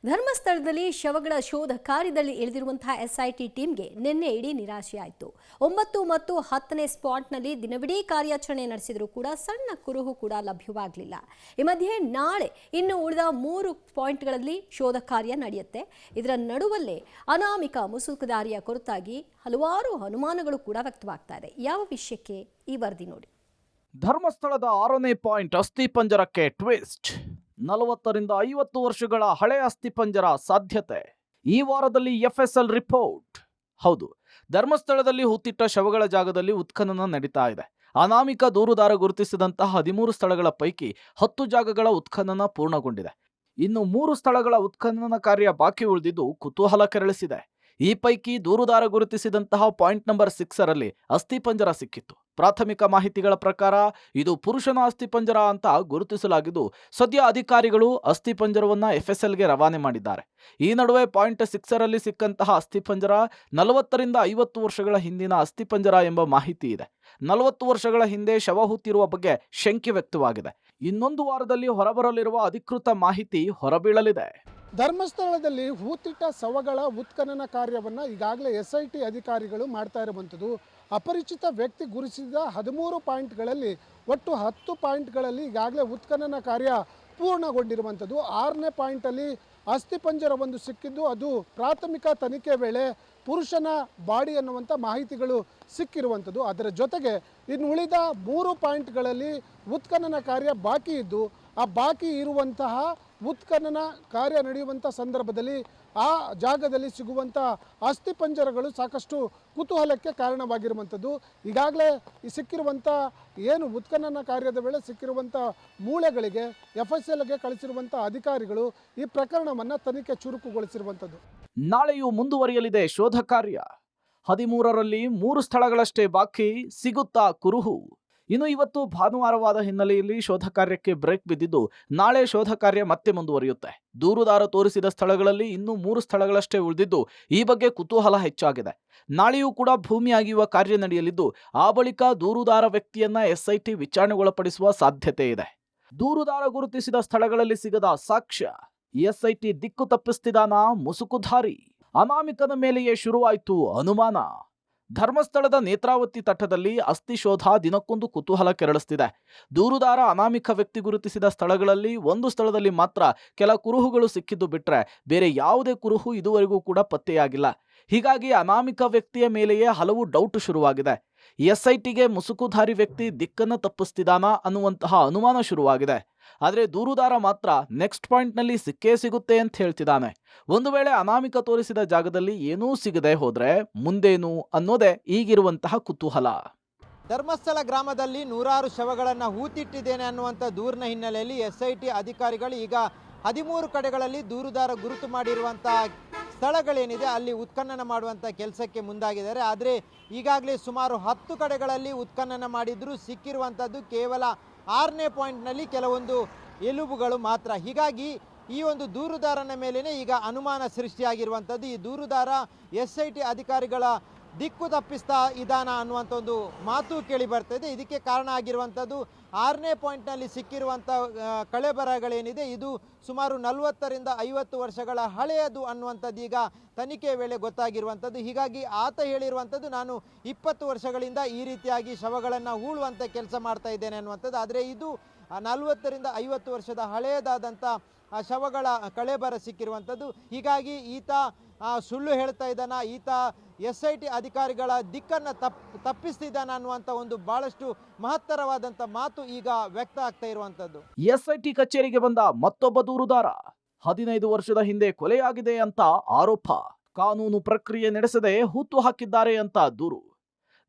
ಧರ್ಮಸ್ಥಳದಲ್ಲಿ ಶವಗಳ ಶೋಧ ಕಾರ್ಯದಲ್ಲಿ ಇಳಿದಿರುವಂತಹ ಎಸ್ಐಟಿ ಟೀಮ್ಗೆ ನಿನ್ನೆ ಇಡೀ ನಿರಾಶೆಯಾಯಿತು. 9 ಮತ್ತು 10ನೇ ಸ್ಪಾಟ್ನಲ್ಲಿ ದಿನವಿಡೀ ಕಾರ್ಯಾಚರಣೆ ನಡೆಸಿದರೂ ಕೂಡ ಸಣ್ಣ ಕುರುಹು ಕೂಡ ಲಭ್ಯವಾಗಲಿಲ್ಲ. ಈ ಮಧ್ಯೆ ನಾಳೆ ಇನ್ನು ಉಳಿದ 3 ಪಾಯಿಂಟ್ಗಳಲ್ಲಿ ಶೋಧ ಕಾರ್ಯ ನಡೆಯುತ್ತೆ. ಇದರ ನಡುವಲ್ಲೇ ಅನಾಮಿಕ ಮುಸುಕುದಾರಿಯ ಕುರಿತಾಗಿ ಹಲವಾರು ಅನುಮಾನಗಳು ಕೂಡ ವ್ಯಕ್ತವಾಗ್ತಾ ಇದೆ. ಯಾವ ವಿಷಯಕ್ಕೆ ಈ ವರದಿ ನೋಡಿ. ಧರ್ಮಸ್ಥಳದ 6ನೇ ಪಾಯಿಂಟ್ ಅಸ್ಥಿಪಂಜರಕ್ಕೆ ಟ್ವಿಸ್ಟ್. 40 ರಿಂದ 50 ವರ್ಷಗಳ ಹಳೆ ಅಸ್ಥಿಪಂಜರ ಸಾಧ್ಯತೆ. ಈ ವಾರದಲ್ಲಿ FSL ರಿಪೋರ್ಟ್. ಹೌದು, ಧರ್ಮಸ್ಥಳದಲ್ಲಿ ಹೂತಿಟ್ಟ ಶವಗಳ ಜಾಗದಲ್ಲಿ ಉತ್ಖನನ ನಡೀತಾ ಇದೆ. ಅನಾಮಿಕ ದೂರುದಾರ ಗುರುತಿಸಿದಂತಹ 13 ಸ್ಥಳಗಳ ಪೈಕಿ 10 ಜಾಗಗಳ ಉತ್ಖನನ ಪೂರ್ಣಗೊಂಡಿದೆ. ಇನ್ನು 3 ಸ್ಥಳಗಳ ಉತ್ಖನನ ಕಾರ್ಯ ಬಾಕಿ ಉಳಿದಿದ್ದು ಕುತೂಹಲ ಕೆರಳಿಸಿದೆ. ಈ ಪೈಕಿ ದೂರುದಾರ ಗುರುತಿಸಿದಂತಹ ಪಾಯಿಂಟ್ ನಂಬರ್ 6ರಲ್ಲಿ ಅಸ್ಥಿಪಂಜರ ಸಿಕ್ಕಿತ್ತು. ಪ್ರಾಥಮಿಕ ಮಾಹಿತಿಗಳ ಪ್ರಕಾರ ಇದು ಪುರುಷನ ಅಸ್ಥಿಪಂಜರ ಅಂತ ಗುರುತಿಸಲಾಗಿದ್ದು, ಸದ್ಯ ಅಧಿಕಾರಿಗಳು ಅಸ್ಥಿಪಂಜರವನ್ನ FSLಗೆ ರವಾನೆ ಮಾಡಿದ್ದಾರೆ. ಈ ನಡುವೆ ಪಾಯಿಂಟ್ 6ರಲ್ಲಿ ಸಿಕ್ಕಂತಹ ಅಸ್ಥಿಪಂಜರ 40 ರಿಂದ 50 ವರ್ಷಗಳ ಹಿಂದಿನ ಅಸ್ಥಿಪಂಜರ ಎಂಬ ಮಾಹಿತಿ ಇದೆ. 40 ವರ್ಷಗಳ ಹಿಂದೆ ಶವ ಹೂತಿರುವ ಬಗ್ಗೆ ಶಂಕೆ ವ್ಯಕ್ತವಾಗಿದೆ. ಇನ್ನೊಂದು ವಾರದಲ್ಲಿ ಹೊರಬರಲಿರುವ ಅಧಿಕೃತ ಮಾಹಿತಿ ಹೊರಬೀಳಲಿದೆ. ಧರ್ಮಸ್ಥಳದಲ್ಲಿ ಹೂತಿಟ್ಟ ಶವಗಳ ಉತ್ಖನನ ಕಾರ್ಯವನ್ನು ಈಗಾಗಲೇ SIT ಅಧಿಕಾರಿಗಳು ಮಾಡ್ತಾ ಇರುವಂಥದ್ದು. ಅಪರಿಚಿತ ವ್ಯಕ್ತಿ ಗುರುತಿಸಿದ 13 ಪಾಯಿಂಟ್ಗಳಲ್ಲಿ ಒಟ್ಟು 10 ಪಾಯಿಂಟ್ಗಳಲ್ಲಿ ಈಗಾಗಲೇ ಉತ್ಖನನ ಕಾರ್ಯ ಪೂರ್ಣಗೊಂಡಿರುವಂಥದ್ದು. 6ನೇ ಪಾಯಿಂಟಲ್ಲಿ ಅಸ್ಥಿಪಂಜರವೊಂದು ಸಿಕ್ಕಿದ್ದು, ಅದು ಪ್ರಾಥಮಿಕ ತನಿಖೆ ವೇಳೆ ಪುರುಷನ ಬಾಡಿ ಅನ್ನುವಂಥ ಮಾಹಿತಿಗಳು ಸಿಕ್ಕಿರುವಂಥದ್ದು. ಅದರ ಜೊತೆಗೆ ಇನ್ನು ಉಳಿದ 3 ಪಾಯಿಂಟ್ಗಳಲ್ಲಿ ಉತ್ಖನನ ಕಾರ್ಯ ಬಾಕಿ ಇದ್ದು, ಆ ಬಾಕಿ ಇರುವಂತಹ ಉತ್ಖನನ ಕಾರ್ಯ ನಡೆಯುವಂಥ ಸಂದರ್ಭದಲ್ಲಿ ಆ ಜಾಗದಲ್ಲಿ ಸಿಗುವಂಥ ಅಸ್ಥಿಪಂಜರಗಳು ಸಾಕಷ್ಟು ಕುತೂಹಲಕ್ಕೆ ಕಾರಣವಾಗಿರುವಂಥದ್ದು. ಈಗಾಗಲೇ ಸಿಕ್ಕಿರುವಂಥ ಏನು ಉತ್ಖನನ ಕಾರ್ಯದ ವೇಳೆ ಸಿಕ್ಕಿರುವಂಥ ಮೂಳೆಗಳಿಗೆ FSLಗೆ ಕಳಿಸಿರುವಂಥ ಅಧಿಕಾರಿಗಳು ಈ ಪ್ರಕರಣವನ್ನು ತನಿಖೆ ಚುರುಕುಗೊಳಿಸಿರುವಂಥದ್ದು. ನಾಳೆಯೂ ಮುಂದುವರಿಯಲಿದೆ ಶೋಧ ಕಾರ್ಯ. 13ರಲ್ಲಿ 3 ಸ್ಥಳಗಳಷ್ಟೇ ಬಾಕಿ, ಸಿಗುತ್ತಾ ಕುರುಹು. ಇನ್ನು ಇವತ್ತು ಭಾನುವಾರವಾದ ಹಿನ್ನೆಲೆಯಲ್ಲಿ ಶೋಧ ಕಾರ್ಯಕ್ಕೆ ಬ್ರೇಕ್ ಬಿದ್ದಿದ್ದು, ನಾಳೆ ಶೋಧ ಕಾರ್ಯ ಮತ್ತೆ ಮುಂದುವರಿಯುತ್ತೆ. ದೂರುದಾರ ತೋರಿಸಿದ ಸ್ಥಳಗಳಲ್ಲಿ ಇನ್ನೂ 3 ಸ್ಥಳಗಳಷ್ಟೇ ಉಳಿದಿದ್ದು, ಈ ಬಗ್ಗೆ ಕುತೂಹಲ ಹೆಚ್ಚಾಗಿದೆ. ನಾಳೆಯೂ ಕೂಡ ಭೂಮಿ ಅಗೆಯುವ ಕಾರ್ಯ ನಡೆಯಲಿದ್ದು, ಆ ಬಳಿಕ ದೂರುದಾರ ವ್ಯಕ್ತಿಯನ್ನ SIT ವಿಚಾರಣೆಗೊಳಪಡಿಸುವ ಸಾಧ್ಯತೆ ಇದೆ. ದೂರುದಾರ ಗುರುತಿಸಿದ ಸ್ಥಳಗಳಲ್ಲಿ ಸಿಗದ ಸಾಕ್ಷ್ಯ. SIT ದಿಕ್ಕು ತಪ್ಪಿಸ್ತಿದಾನ ಮುಸುಕುಧಾರಿ. ಅನಾಮಿಕನ ಮೇಲೆಯೇ ಶುರುವಾಯಿತು ಅನುಮಾನ. ಧರ್ಮಸ್ಥಳದ ನೇತ್ರಾವತಿ ತಟದಲ್ಲಿ ಅಸ್ಥಿ ಶೋಧ ದಿನಕ್ಕೊಂದು ಕುತೂಹಲ ಕೆರಳಿಸ್ತಿದೆ. ದೂರುದಾರ ಅನಾಮಿಕ ವ್ಯಕ್ತಿ ಗುರುತಿಸಿದ ಸ್ಥಳಗಳಲ್ಲಿ ಒಂದು ಸ್ಥಳದಲ್ಲಿ ಮಾತ್ರ ಕೆಲ ಕುರುಹುಗಳು ಸಿಕ್ಕಿದ್ದು ಬಿಟ್ರೆ ಬೇರೆ ಯಾವುದೇ ಕುರುಹು ಇದುವರೆಗೂ ಕೂಡ ಪತ್ತೆಯಾಗಿಲ್ಲ. ಹೀಗಾಗಿ ಅನಾಮಿಕ ವ್ಯಕ್ತಿಯ ಮೇಲೆಯೇ ಹಲವು ಡೌಟ್ ಶುರುವಾಗಿದೆ. SITಗೆ ಮುಸುಕುಧಾರಿ ವ್ಯಕ್ತಿ ದಿಕ್ಕನ್ನು ತಪ್ಪಿಸ್ತಿದಾನ ಅನ್ನುವಂತಹ ಅನುಮಾನ ಶುರುವಾಗಿದೆ. ಆದರೆ ದೂರುದಾರ ಮಾತ್ರ ನೆಕ್ಸ್ಟ್ ಪಾಯಿಂಟ್ನಲ್ಲಿ ಸಿಕ್ಕೇ ಸಿಗುತ್ತೆ ಅಂತ ಹೇಳ್ತಿದ್ದಾನೆ. ಒಂದು ವೇಳೆ ಅನಾಮಿಕ ತೋರಿಸಿದ ಜಾಗದಲ್ಲಿ ಏನೂ ಸಿಗದೆ ಹೋದ್ರೆ ಮುಂದೇನು ಅನ್ನೋದೇ ಈಗಿರುವಂತಹ ಕುತೂಹಲ. ಧರ್ಮಸ್ಥಳ ಗ್ರಾಮದಲ್ಲಿ 100 ಶವಗಳನ್ನು ಹೂತಿಟ್ಟಿದ್ದೇನೆ ಅನ್ನುವಂಥ ದೂರಿನ ಹಿನ್ನೆಲೆಯಲ್ಲಿ SIT ಅಧಿಕಾರಿಗಳು ಈಗ 13 ಕಡೆಗಳಲ್ಲಿ ದೂರುದಾರ ಗುರುತು ಮಾಡಿರುವಂಥ ಸ್ಥಳಗಳೇನಿದೆ ಅಲ್ಲಿ ಉತ್ಖನನ ಮಾಡುವಂಥ ಕೆಲಸಕ್ಕೆ ಮುಂದಾಗಿದ್ದಾರೆ. ಆದರೆ ಈಗಾಗಲೇ ಸುಮಾರು 10 ಕಡೆಗಳಲ್ಲಿ ಉತ್ಖನನ ಮಾಡಿದ್ರು, ಸಿಕ್ಕಿರುವಂಥದ್ದು ಕೇವಲ 6ನೇ ಪಾಯಿಂಟ್ನಲ್ಲಿ ಕೆಲವೊಂದು ಎಲುಬುಗಳು ಮಾತ್ರ. ಹೀಗಾಗಿ ಈ ಒಂದು ದೂರುದಾರನ ಮೇಲೇ ಈಗ ಅನುಮಾನ ಸೃಷ್ಟಿಯಾಗಿರುವಂಥದ್ದು. ಈ ದೂರುದಾರ SIT ಅಧಿಕಾರಿಗಳ ದಿಕ್ಕು ತಪ್ಪಿಸ್ತಾ ಇದಾನ ಅನ್ನುವಂಥ ಒಂದು ಮಾತು ಕೇಳಿ ಬರ್ತಾಯಿದೆ. ಇದಕ್ಕೆ ಕಾರಣ ಆಗಿರುವಂಥದ್ದು 6ನೇ ಪಾಯಿಂಟ್ನಲ್ಲಿ ಸಿಕ್ಕಿರುವಂಥ ಕಳೆಬರಗಳೇನಿದೆ ಇದು ಸುಮಾರು 40 ರಿಂದ 50 ವರ್ಷಗಳ ಹಳೆಯದು ಅನ್ನುವಂಥದ್ದು ಈಗ ತನಿಖೆ ವೇಳೆ ಗೊತ್ತಾಗಿರುವಂಥದ್ದು. ಹೀಗಾಗಿ ಆತ ಹೇಳಿರುವಂಥದ್ದು, ನಾನು 20 ವರ್ಷಗಳಿಂದ ಈ ರೀತಿಯಾಗಿ ಶವಗಳನ್ನು ಹೂಳುವಂಥ ಕೆಲಸ ಮಾಡ್ತಾ ಇದ್ದೇನೆ ಅನ್ನುವಂಥದ್ದು. ಆದರೆ ಇದು 40 ರಿಂದ 50 ವರ್ಷದ ಹಳೆಯದಾದಂಥ ಶವಗಳ ಕಳೆಬರ ಸಿಕ್ಕಿರುವಂಥದ್ದು. ಹೀಗಾಗಿ ಈತ ಸುಳ್ಳು ಹೇಳ್ತಾ ಇದ್ದಾನ, ಈತ SIT ಅಧಿಕಾರಿಗಳ ದಿಕ್ಕನ್ನು ತಪ್ಪಿಸ್ತಿದ್ದಾನ ಅನ್ನುವಂಥ ಒಂದು ಬಹಳಷ್ಟು ಮಹತ್ತರವಾದಂಥ ಮಾತು ಈಗ ವ್ಯಕ್ತ ಆಗ್ತಾ ಇರುವಂಥದ್ದು. SIT ಕಚೇರಿಗೆ ಬಂದ ಮತ್ತೊಬ್ಬ ದೂರುದಾರ. 15 ವರ್ಷದ ಹಿಂದೆ ಕೊಲೆಯಾಗಿದೆ ಅಂತ ಆರೋಪ. ಕಾನೂನು ಪ್ರಕ್ರಿಯೆ ನಡೆಸದೆ ಹೂತು ಹಾಕಿದ್ದಾರೆ ಅಂತ ದೂರು.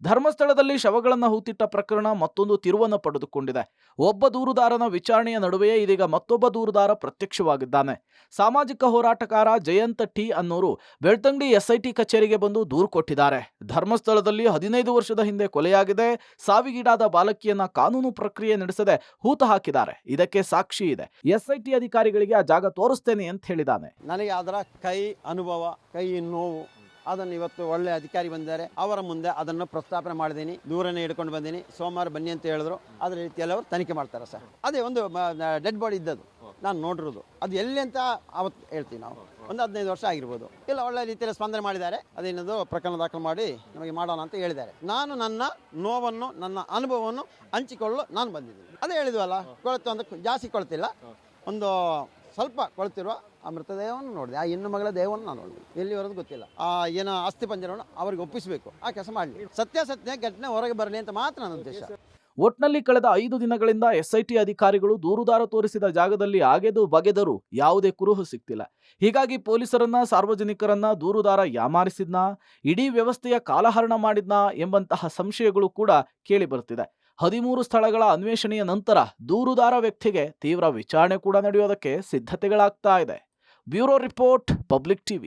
ಧರ್ಮಸ್ಥಳದಲ್ಲಿ ಶವಗಳನ್ನು ಹೂತಿಟ್ಟ ಪ್ರಕರಣ ಮತ್ತೊಂದು ತಿರುವನ್ನು ಪಡೆದುಕೊಂಡಿದೆ. ಒಬ್ಬ ದೂರುದಾರನ ವಿಚಾರಣೆಯ ನಡುವೆಯೇ ಇದೀಗ ಮತ್ತೊಬ್ಬ ದೂರುದಾರ ಪ್ರತ್ಯಕ್ಷವಾಗಿದ್ದಾನೆ. ಸಾಮಾಜಿಕ ಹೋರಾಟಗಾರ ಜಯಂತ ಟಿ ಅನ್ನೋರು ಬೆಳ್ತಂಗಡಿ SIT ಕಚೇರಿಗೆ ಬಂದು ದೂರು ಕೊಟ್ಟಿದ್ದಾರೆ. ಧರ್ಮಸ್ಥಳದಲ್ಲಿ 15 ವರ್ಷದ ಹಿಂದೆ ಕೊಲೆಯಾಗಿದೆ, ಸಾವಿಗೀಡಾದ ಬಾಲಕಿಯನ್ನ ಕಾನೂನು ಪ್ರಕ್ರಿಯೆ ನಡೆಸದೆ ಹೂತ ಹಾಕಿದ್ದಾರೆ, ಇದಕ್ಕೆ ಸಾಕ್ಷಿ ಇದೆ, SIT ಅಧಿಕಾರಿಗಳಿಗೆ ಆ ಜಾಗ ತೋರಿಸ್ತೇನೆ ಅಂತ ಹೇಳಿದ್ದಾನೆ. ನನಗೆ ಅದರ ಕೈ ಅನುಭವ, ಕೈ ನೋವು ಅದನ್ನು ಇವತ್ತು ಒಳ್ಳೆ ಅಧಿಕಾರಿ ಬಂದಿದ್ದಾರೆ, ಅವರ ಮುಂದೆ ಅದನ್ನು ಪ್ರಸ್ತಾಪನೆ ಮಾಡಿದ್ದೀನಿ, ದೂರನೇ ಹಿಡ್ಕೊಂಡು ಬಂದೀನಿ, ಸೋಮವಾರ ಬನ್ನಿ ಅಂತ ಹೇಳಿದ್ರು. ಅದೇ ರೀತಿಯಲ್ಲಿ ಅವರು ತನಿಖೆ ಮಾಡ್ತಾರೆ ಸರ್. ಅದೇ ಒಂದು ಡೆಡ್ ಬಾಡಿ ಇದ್ದದ್ದು ನಾನು ನೋಡಿರೋದು. ಅದು ಎಲ್ಲಿ ಅಂತ ಅವತ್ತು ಹೇಳ್ತೀವಿ ನಾವು. ಒಂದು 15 ವರ್ಷ ಆಗಿರ್ಬೋದು. ಇಲ್ಲ, ಒಳ್ಳೆ ರೀತಿಯಲ್ಲಿ ಸ್ಪಂದನೆ ಮಾಡಿದ್ದಾರೆ. ಅದೇನದು ಪ್ರಕರಣ ದಾಖಲು ಮಾಡಿ ನಮಗೆ ಮಾಡೋಣ ಅಂತ ಹೇಳಿದ್ದಾರೆ. ನಾನು ನನ್ನ ನೋವನ್ನು, ನನ್ನ ಅನುಭವವನ್ನು ಹಂಚಿಕೊಳ್ಳಲು ನಾನು ಬಂದಿದ್ದೀನಿ. ಅದೇ ಹೇಳಿದ್ವಲ್ಲ, ಕೊಳೆತು ಅಂತ ಜಾಸ್ತಿ ಕೊಳ್ತಿಲ್ಲ, ಒಂದು ಸ್ವಲ್ಪ ಕೊಳ್ತಿರುವ ಆ ಮೃತದೇಹವನ್ನು ನೋಡಿದೆ. ಆ ಹೆಣ್ಣು ಮಗಳ ದೇಹವನ್ನು ನಾನು ನೋಡಿದೆ. ಎಲ್ಲಿವರೆದು ಗೊತ್ತಿಲ್ಲ. ಆ ಏನೋ ಅಸ್ಥಿ ಪಂಜರವನ್ನು ಅವ್ರಿಗೆ ಒಪ್ಪಿಸಬೇಕು. ಆ ಕೆಲಸ ಮಾಡಲಿ. ಸತ್ಯಾಸತ್ಯ ಘಟನೆ ಹೊರಗೆ ಬರಲಿ ಅಂತ ಮಾತ್ರ ನನ್ನ ಉದ್ದೇಶ. ಒಟ್ನಲ್ಲಿ ಕಳೆದ 5 ದಿನಗಳಿಂದ ಎಸ್ಐಟಿ ಅಧಿಕಾರಿಗಳು ದೂರುದಾರ ತೋರಿಸಿದ ಜಾಗದಲ್ಲಿ ಅಗೆದು ಬಗೆದರೂ ಯಾವುದೇ ಕುರುಹು ಸಿಗ್ತಿಲ್ಲ. ಹೀಗಾಗಿ ಪೊಲೀಸರನ್ನ, ಸಾರ್ವಜನಿಕರನ್ನ ದೂರುದಾರ ಯಾಮಾರಿಸಿದ್ನಾ, ಇಡೀ ವ್ಯವಸ್ಥೆಯ ಕಾಲಹರಣ ಮಾಡಿದ್ನಾ ಎಂಬಂತಹ ಸಂಶಯಗಳು ಕೂಡ ಕೇಳಿ ಬರ್ತಿದೆ. 13 ಸ್ಥಳಗಳ ಅನ್ವೇಷಣೆಯ ನಂತರ ದೂರುದಾರ ವ್ಯಕ್ತಿಗೆ ತೀವ್ರ ವಿಚಾರಣೆ ಕೂಡ ನಡೆಯೋದಕ್ಕೆ ಸಿದ್ಧತೆಗಳಾಗ್ತಾ ಇದೆ. Bureau report, public TV.